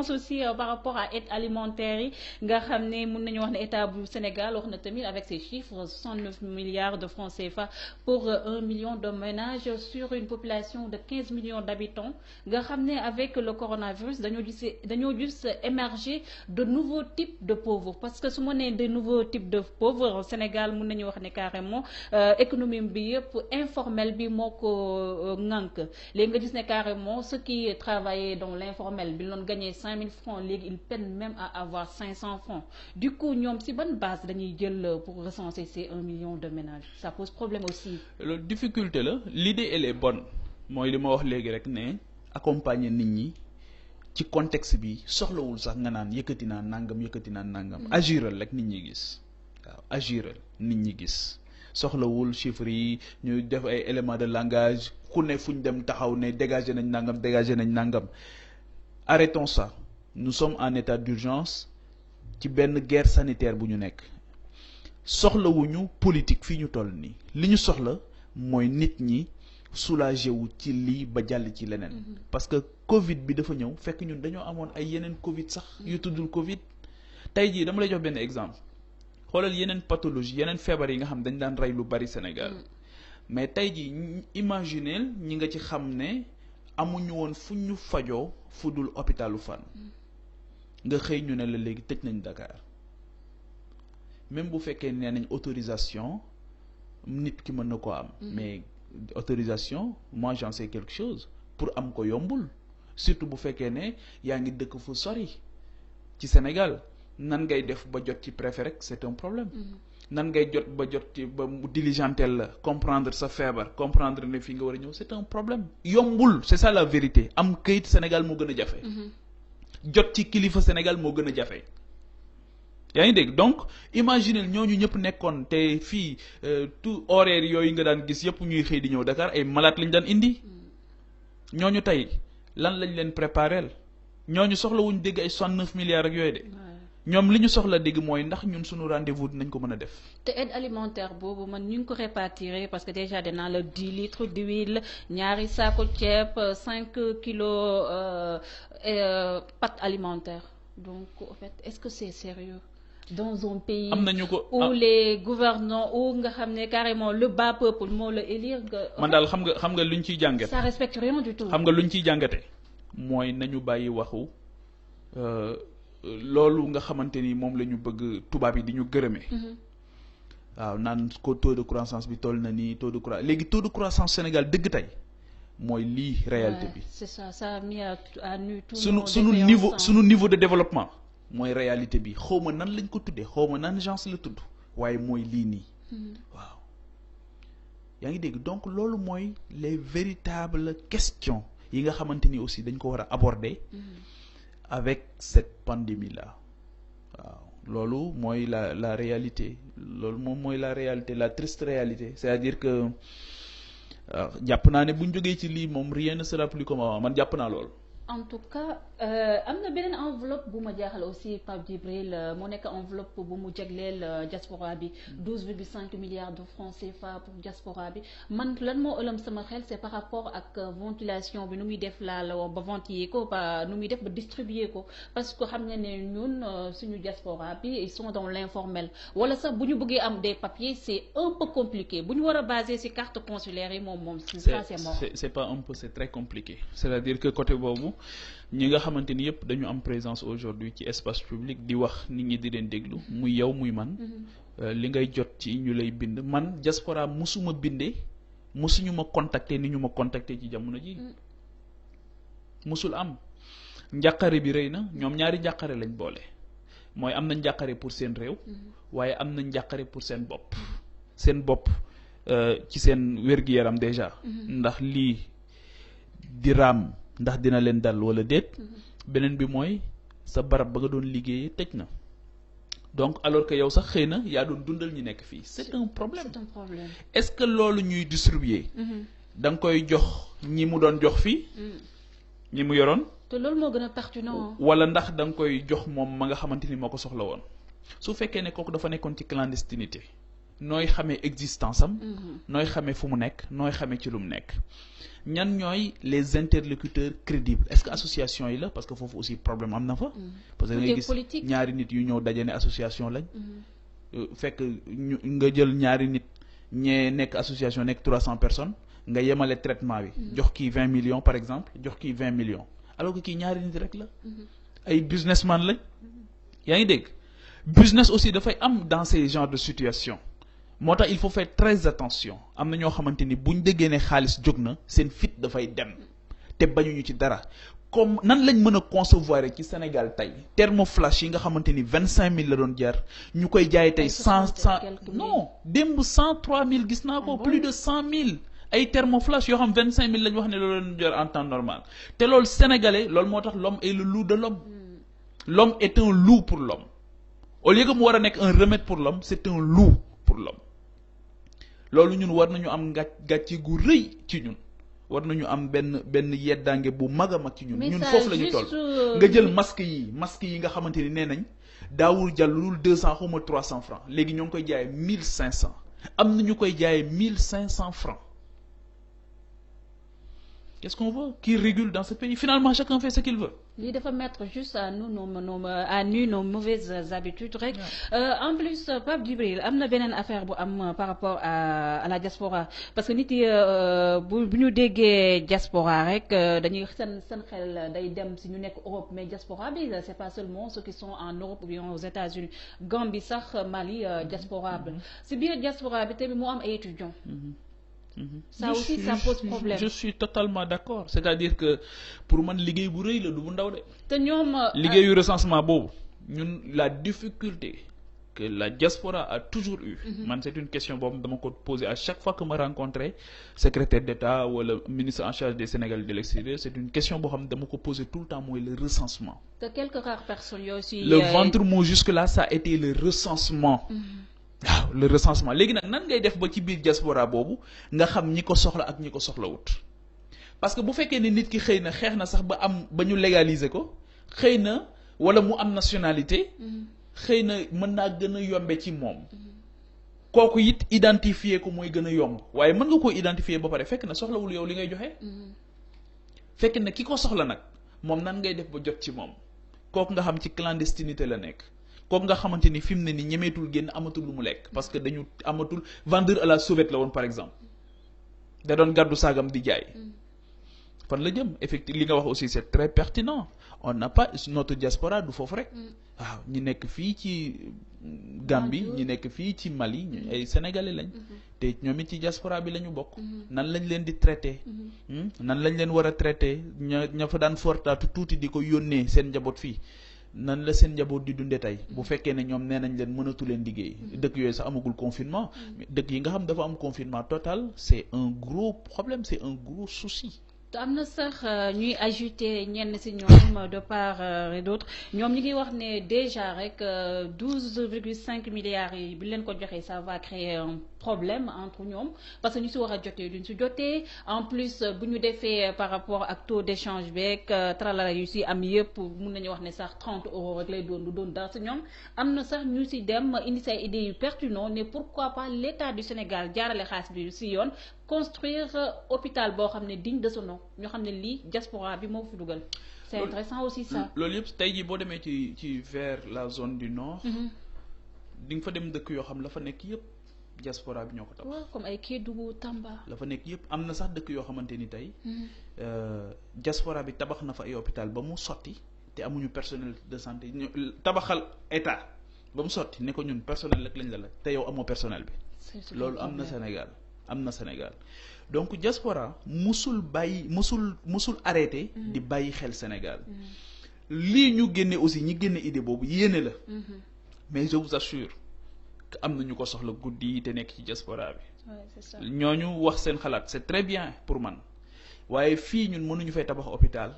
pense aussi par rapport à aide alimentaire yi nga xam ne mën nañu wax ne état bu Sénégal wax na tamit avec ces chiffres 69 milliards de francs CFA pour 1 million de ménages sur une population de 15 millions d'habitants nga xam ne avec le coronavirus dañoo gis émerger de nouveaux types de pauvres parce que su ma nee de nouveaux types de pauvres Sénégal mën nañu wax ne carrément économie bi yëpp informel bi moo ko ŋànk léegi nga gis ne carrément ceux qui travaillaient dans l'informel bi doon gagner 5000 francs léegi ils peinent même à avoir 500 francs du coup ñoom si ban base dañuy jël pour recenser ces 1 million de ménages ça pose problème aussi. loolu difficulté la l'idée elle est bonne mooy li ma wax léegi rek ne accompagner nit ñi ci contexte bi soxlawul sax nga naan yëkkati naa nangam agiral rek nit ñi gis waaw agiral nit ñi gis soxlawul chiffres yi ñu def ay éléments de langage ku ne fu ñu dem taxaw ne dégager nañ nangam arrêtons ça nous sommes en état d'urgence ci benn guerre sanitaire bu ñu nekk soxlawuñu politique fii ñu toll nii li ñu soxla mooy nit ñi soulagé wu ci lii ba jàll ci leneen parce que Covid bi dafa ñëw fekk ñun dañoo amoon ay yeneen Covid sax yu tuddul Covid tey jii dama lay jox benn exemple xoolal yeneen pathologie yeneen feebar yi nga xam dañ daan rey lu bari Sénégal mais tey jii imagineel ñi nga ci xam ne amuñu woon fu ñu fajoo fu dul hôpitalu Fann nga xëy ñu ne la léegi tëj nañ Dakar même bu fekkee nee nañ autorisation nit ki mën na koo am mais autorisation moi j'en sais quelque chose pour am ko yombul surtout bu fekkee ne yaa ngi dëkk fu sori ci Sénégal nan ngay def ba jot ci préfet rek c'est un problème nan ngay jot ci ba mu diligentel la comprendre sa feebar comprendre ne fii nga war a ñëw c'est un problème yombul c'est ça la vérité am këyit Sénégal moo gën a jafe jot ci kilifa Sénégal moo gën a jafe yaa ngi dégg donc imaginez ñooñu ñëpp nekkoon te fii tout horaire yooyu nga daan gis yëpp ñuy xëy di ñëw Dakar ay malade lañ daan indi ñooñu tey lan lañ leen préparel ñooñu soxla wuñ dégg ay 69 milliards ak yooyu de ñoom li ñu soxla dégg mooy ndax ñun suñu rendez-vous dinañ ko mën a def. te aide alimentaire boobu man ñu ngi ko répartir parce que déjà dinaa la 10 litres d'huile ñaari saako ceeb 5 kilos pâte alimentaire donc en fait est-ce que c'est sérieux dans un pays où les gouvernants où nga xam ne carrément le bas peuple moo la élire. man daal xam nga luñ ciy jàngate. ça respecte rien du tout. xam nga luñ ciy jàngate mooy nañu bàyyi waxu. loolu nga xamante ni moom la ñu bëgg tubaab yi di ñu gërëmee. waaw naan ko taux de croissance bi toll na nii taux de croissance Sénégal dëgg tey mooy lii réalité bi. c'est ça ça a mis à nu tout sunu niveau de développement mooy réalité bi xawma nan lañ ko tuddee xawma nan genre la tudd waaye mooy lii nii. waaw yaa ngi dégg donc loolu mooy les véritables questions yi nga xamante ni aussi dañ ko war a aborder. avec cette pandémie là waaw loolu mooy la réalité loolu moom mooy la réalité la triste réalité c'est-à-dire que jàpp naa ne bu ñu jógee ci lii moom rien ne sera plus comme avant man jàpp naa loolu. en tout cas am na beneen enveloppe bu ma jaaxal aussi Pape Djibril moo nekk enveloppe bu mu jagleel diaspora bi 12,5 milliards de francs CFA pour diaspora bi man lan moo ëlëm sama xel c'est par rapport ak ventilation bi nu muy def la ba ventiler ko ba nu muy def ba distribuer ko parce que xam nga ne ñun suñu diaspora bi ils sont dans l'informel wala sax bu ñu bëggee am des papiers c'est un peu compliqué bu ñu war a baser ci carte consulaire yi moom c'est mort. c'est pas un peu c'est très compliqué c'est-à-dire que côté boobu ñi nga xamante ni yëpp dañu am présence aujourd'hui ci espace public di wax nit ñi di leen déglu muy yow muy man li ngay jot ci ñu lay bind man diaspora musuma bindee musuñu ma contacter ni ñu ma contacter ci jamono ji musul am njàqare bi rëy na ñoom ñaari njàqare lañ boole mooy am na njàqare pour seen réew waaye am na njàqare pour seen bopp ci seen wér-gu-yaram déjà ndax lii di raam ndax dina leen dal wala déet beneen bi mooy sa barab ba nga doon liggéeyee tëj na donc alors que yow sax xëy na yaa doon dundal ñi nekk fii c'est un problème est-ce que loolu ñuy distribuer da nga koy jox ñi mu doon jox fii ñi mu yoroon te loolu moo gën a pertinent wala ndax da nga koy jox moom ma nga xamante ni moo ko soxla woon su fekkee ne kooku dafa nekkoon ci clandestinité nooy xamee existence am. nooy xamee fu mu nekk nooy xamee ci lu mu nekk. ñan ñooy les interlocuteurs crédibles est-ce que association yi la parce que foofu aussi problème am na fa. parce que da ngay gis ñaari nit yu ñëw daje ne association lañ. fekk nga jël ñaari nit ñee nekk association nekk 300 personnes nga yemale traitement bi. jox kii 20 millions par exemple jox kii 20 millions alors que kii ñaari nit rek la. ay businessman lañ. yaa ngi dégg business aussi dafay am dans ces genres de situation moo tax il faut faire très attention am na ñoo xamante ni buñ déggee ne xaalis jóg na seen fit dafay dem te bañuñu ci dara comme nan lañ mën a concevoir ci Sénégal tey thermoflash yi nga xamante ni 25000 la doon jar ñu koy jaay tey 100 non démb 103000 gis naa ko plus de 100000 ay thermoflash yoo xam 25000 la ñu wax ne loolu leen jar en temps normal te loolu sénégalais loolu moo tax l'homme est le loup de l'homme. L'homme est un loup pour l'homme au lieu que mu war a nekk un remède pour l'homme c'est un loup pour l'homme loolu ñun war nañu am gàcce gu rëy ci ñun war nañu am benn yeddaange bu mag a mag ci ñun foofu la ñu toll nga jël masque yi nga xamante ni nee nañ daawul jàll lu dul 200 xaw ma 300 francs léegi ñoo ngi koy jaayee 1500 am na ñu koy jaayee 1500 francs. Qu'est-ce qu'on veut? Qui régule dans ce pays? Finalement, chacun fait ce qu'il veut. lii dafa mettre juste à nous nos mauvaises habitudes rek. En plus Pape Djibril am na beneen affaire bu am par rapport à la diaspora parce que nit yi bu ñu déggee diaspora rek dañuy seen xel day dem si ñu nekk Europe mais diaspora bi c'est pas seulement ceux qui sont en Europe ou bien aux États-Unis Gambie sax Mali diaspora bi si biir diaspora bi tamit moo am ay étudiants. Ça aussi ça pose problème. Je suis totalement d'accord c'est-à-dire que pour man liggéey bu rëy la du bu ndaw de. te ñoom liggéeyu recensement boobu ñun la difficulté que la diaspora a toujours eu. man c'est une question boobu dama ko poser à chaque fois que ma rencontrer secrétaire d'État wala ministre en charge des Sénégalais de l'extérieur c'est une question boo xam ne dama ko poser tout le temps mooy le recensement. te quelques rares personnes yooyu aussi. le ventre mot jusque-là ça a été le recensement. waaw le recensement léegi nag nan ngay def ba ci biir diaspora boobu nga xam ñi ko soxla ak ñi ko soxlawut parce que bu fekkee ne nit ki xëy na xeex na sax ba ñu légaliser ko xëy na wala mu am nationalité xëy na mën naa gën a yombe ci moom kooku it identifier ko mooy gën a yomb waaye mën nga koo identifier ba pare fekk na soxlawul yow li ngay joxe fekk na ki ko soxla nag moom nan ngay def ba jot ci moom kooku nga xam ci clandestinité la nekk kooku nga xamante ni fi mu ne ni ñemeetul génn amatul lu mu lekk parce que dañu amatul vendeur à la sauvette la woon par exemple da doon gàddu saagam di jaay fan la jëm effectivement li nga wax aussi c'est très pertinent on n'a pas notre diaspora du foofu rek waaw ñi nekk fii ci Gambie ñi nekk fii ci Mali ñu ay sénégalais lañ te ñoom it ci diaspora bi la ñu bokk nan lañ leen di traité nan lañ leen war a traité ña fa daan fortaatu tuuti di ko yónnee seen njaboot fii nan la seen njaboot di dundee tey bu fekkee ne ñoom nee nañ leen mënatu leen liggéey dëkk yooyu sax amagul confinement dëkk yi nga xam dafa am confinement total c'est un gros problème c'est un gros souci. te am na sax ñuy ajouter ñenn ci ñoom de part et d'autre ñoom ñi ngi wax ne déjà rek 12,5 milliards yi bi leen ko joxee ça va créer un problème entre ñoom parce que ñu ci war a jotee duñ ci jotee en plus bu ñu defee par rapport ak taux d'échange beeg tralala yu ci am yëpp mun nañu wax ne sax 30 € rek lay doon du doon dara ci ñoom am na sax ñu ci dem indi say idées yu pertinent ne pourquoi pas l'État du Sénégal jaarale xaalis bi ci yoon construire hôpital boo xam ne digne de son nom ñoo xam ne lii diaspora bi moo fi dugal. c'est intéressant aussi ça. loolu yëpp tey jii boo demee ci vers la zone du nord. di nga fa dem dëkk yoo xam la fa nekk yëpp diaspora bi ñoo ko tax. waaw comme ay Kédougou Tamba. la fa nekk yëpp am na sax dëkk yoo xamante ni tey. diaspora bi tabax na fa ay hôpital ba mu sotti te amuñu personnel de santé ñu tabaxal état ba mu sotti ne ko ñun personnel rek lañ la laaj te yow amoo personnel bi. loolu am na Sénégal. am na Sénégal donc diaspora musul arrêté di bàyyi xel Sénégal lii ñu génne aussi ñi génne idée boobu yéene la mais je vous assure que am na ñu ko soxla guddi te nekk ci diaspora bi ñooñu wax seen xalaat c'est très bien pour man waaye fii ñun mënuñu fay tabax hôpital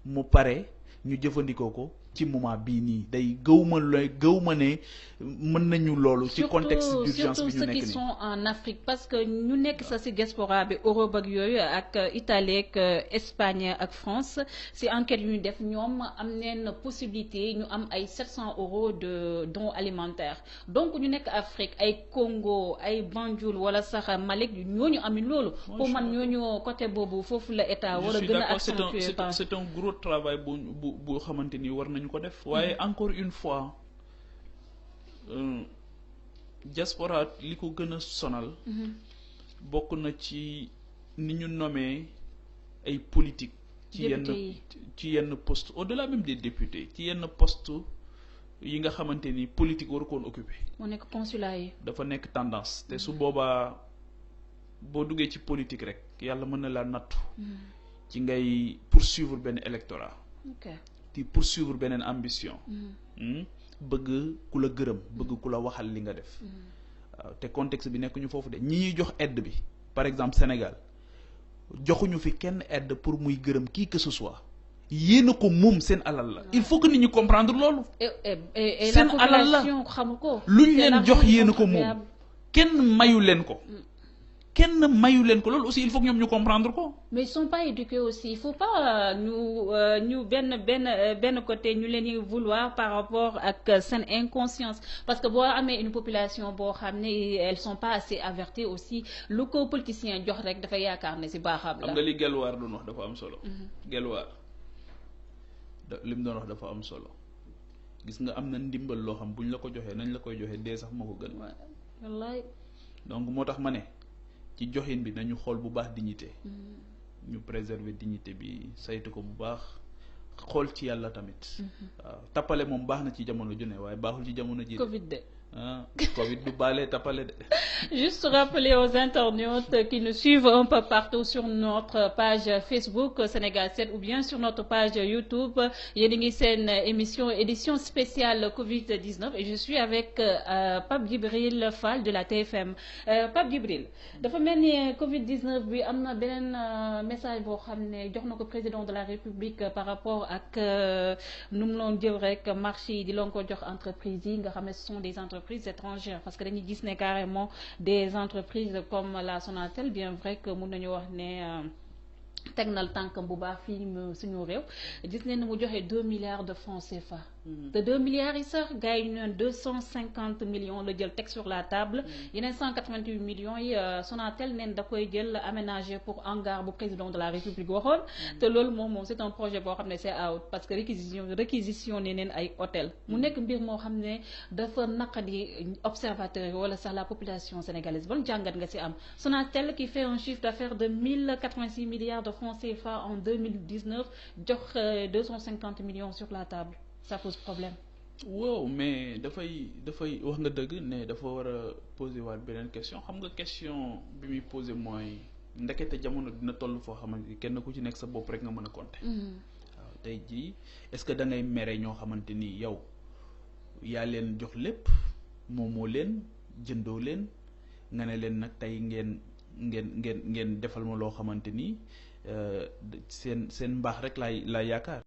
mu pare ñu jëfandikoo ko ci moment bii nii day gëwma ne mën nañu loolu ci contexte d'urgence bi ñu nekk nii surtout ceux qui sont en Afrique parce que ñu nekk sa ci diaspora bi Europe ak yooyu ak Italie ak Espagne ak France ci enquête yu ñu def ñoom am neen possibilité ñu am ay 700 € de dons alimentaires donc ñu nekk Afrique ay Congo ay Banjul wala sax Mali ñooñu amin loolu pour man ñooñu côté boobu foofu la état war a gën a accentuer. C'est un gros travail bu xamante ni war nañu ko def waaye encore une fois diaspora li ko gën a sonal bokk na ci ni ñu nommé ay politique ci yenn poste au-delà même des députés ci yenn poste yi nga xamante ni politique waru koon occupé moo nekk consulat yi dafa nekk tendance te su boobaa boo duggee ci politique rek yàlla mën na laa nattu ci ngay poursuivre benn électorat di poursuivre beneen ambition bëgg ku la gërëm bëgg ku la waxal li nga def waaw te contexte bi nekk ñu foofu de ñi ñuy jox aide bi par exemple Sénégal joxuñu fi kenn aide pour muy gërëm qui que ce soit yéen a ko moom seen alal la il faut que nit ñi comprendre loolu seen alal la luñ leen jox yéen a ko moom kenn mayu leen ko kenn mayu leen ko loolu aussi il faut que ñoom ñu comprendre ko. mais ils sont pas éduqués aussi il faut pas ñu benn côté ñu leen di vouloir par rapport ak seen inconscience parce que boo amee une population boo xam ne elles sont pas assez averties aussi lu ko politicien jox rek dafa yaakaar ne ci baaxam la. xam nga li Gelwaar doon wax dafa am solo. Gelwaar li mu doon wax dafa am solo gis nga am na ndimbal loo xam buñ la ko joxee nañ la koy joxee dee sax moo ko gën. wallaay. donc moo tax ma ne. ci joxin bi nañu xool bu baax dignité ñu préserver dignité bi saytu ko bu baax xool ci yàlla tamit waaw tappale moom baax na ci jamono ju ne waaye baaxul ci jamono ji Covid de Covid du baale tappale de. Juste rappeler aux internautes qui nous suivent un peu partout sur notre page Facebook Sénégal 7 ou bien sur notre page YouTube yéen a ngi seen édition spéciale Covid-19 et je suis avec Pape Djibril Fall de la TFM Pape Djibril dafa mel ni Covid-19 bi am na beneen message boo xam ne jox na ko président de la République par rapport ak nu mu loon jël rek marché yi di loon ko jox entreprises yi nga xam ne ce sont des entreprises étrangères parce que dañuy gis ne carrément des entreprises comme la Sonatel bien vrai que mun nañu wax ne teg na tànkam bu baax fii suñu réew gis nañ ne mu joxe 2 milliards de francs CFA. te 2 milliards yi sax gars yi ñu naan 250 millions la jël teg sur la table. yeneen 188 millions yi Sonatel neen da koy jël aménager pour hangar bu président de la République waxoon. te loolu moom c'est un projet boo xam ne c'est out parce que réquisition ne neen ay hôtel mu nekk mbir moo xam ne dafa naqadi observateur yi wala sax la population sénégalaise ban jàngat nga ci am Sonatel qui fait un chiffre d'affaires de 1086 milliards de francs CFA en 2019 jox 250 millions sur la table ça pose problème. waaw mais dafay wax nga dëgg ne dafa war a poser waat beneen question xam nga question bi muy poser mooy ndekete jamono dina toll foo xamante ni kenn ku ci nekk sa bopp rek nga mën a compter. waaw tey jii est-ce que da ngay mere ñoo xamante ni yow yaa leen jox lépp moomoo leen jëndoo leen nga ne leen nag tey ngeen defal ma loo xamante ni seen mbaax rek laay yaakaar.